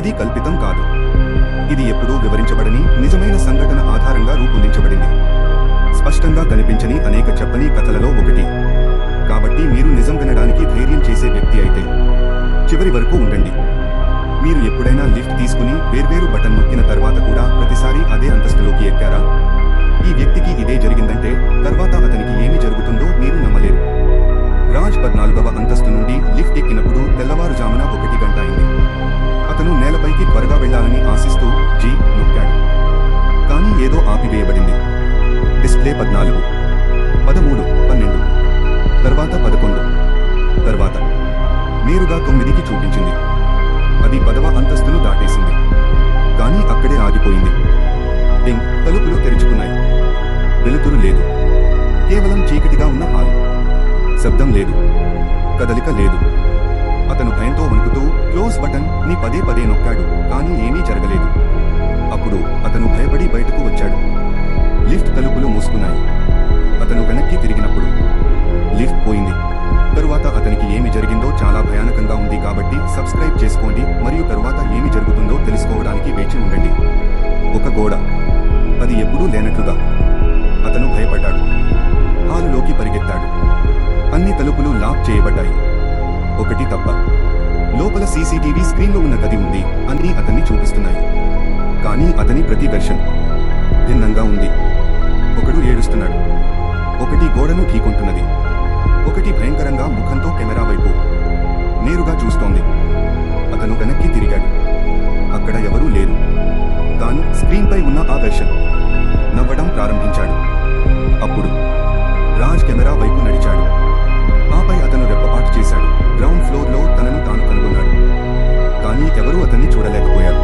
ఇది కల్పితం కాదు. ఇది ఎప్పుడూ వివరించబడని నిజమైన సంఘటన ఆధారంగా రూపొందించబడింది. స్పష్టంగా కనిపించని అనేక చెప్పని కథలలో ఒకటి. కాబట్టి మీరు నిజం వినడానికి ధైర్యం చేసే వ్యక్తి అయితే చివరి వరకు ఉండండి. మీరు ఎప్పుడైనా లిఫ్ట్ తీసుకుని వేర్వేరు బటన్ నొక్కిన తర్వాత కూడా ప్రతిసారి అదే అంతస్తులోకి ఎక్కారా? ఈ వ్యక్తికి ఇదే జరిగిందంటే తర్వాత అతనికి ఏమి జరుగుతుందో మీరు నమ్మలేరు. రాజ్ 14వ అంతస్తు నుండి లిఫ్ట్ ఎక్కినప్పుడు తెల్లవారుజామున 1 గంట అయింది. అతను నేలపైకి త్వరగా వెళ్లాలని ఆశిస్తూ జీ నొక్కాడు. కానీ ఏదో ఆపివేయబడింది. డిస్ప్లే 14, 13, 12, తర్వాత 11, తర్వాత నేరుగా 9కి చూపించింది. అది 10వ అంతస్తును దాటేసింది. కానీ అక్కడే ఆగిపోయింది. డింగ్. తలుపులు తెరుచుకున్నాయి. వెలుతురు లేదు. కేవలం చీకటిగా ఉన్న హాల్. శబ్దం లేదు. కదలిక లేదు. అతను భయంతో వణుకుతూ క్లోజ్ బటన్ ని పదే పదే నొక్కాడు. కానీ ఏమీ జరగలేదు. అప్పుడు అతను భయపడి బయటకు వచ్చాడు. లిఫ్ట్ తలుపులు మూసుకున్నాయి. అతను వెనక్కి తిరిగినప్పుడు లిఫ్ట్ పోయింది. తరువాత అతనికి ఏమి జరిగిందో చాలా భయానకంగా ఉంది. కాబట్టి సబ్స్క్రైబ్ చేసుకోండి మరియు తరువాత ఏమి జరుగుతుందో తెలుసుకోవడానికి వేచి ఉండండి. ఒక గోడ. అది ఎప్పుడూ లేనట్లుగా. అతను భయపడ్డాడు. హాలులోకి పరిగెత్తాడు. అన్ని తలుపులు లాక్ చేయబడ్డాయి. ఒకటి తప్ప. లోపల సీసీటీవీ స్క్రీన్లో ఉన్న గది ఉంది అని అతన్ని చూపిస్తున్నాయి. కానీ అతని ప్రతి వెర్షన్ భిన్నంగా ఉంది. ఒకడు ఏడుస్తున్నాడు. ఒకటి గోడను ఢీకొంటున్నది. ఒకటి భయంకరంగా ముఖంతో కెమెరా వైపు నేరుగా చూస్తోంది. అతను వెనక్కి తిరిగాడు. అక్కడ ఎవరూ లేరు. కానీ స్క్రీన్పై ఉన్న ఆ వెర్షన్ నవ్వడం ప్రారంభించాడు. అప్పుడు రాజ్ కెమెరా వైపు నడిచాడు. ఆపై అతను రెప్పపాటు చేశాడు. గ్రౌండ్ ఫ్లోర్లో తనను తాను కనుగొన్నాడు. కానీ ఎవరూ అతన్ని చూడలేకపోయారు.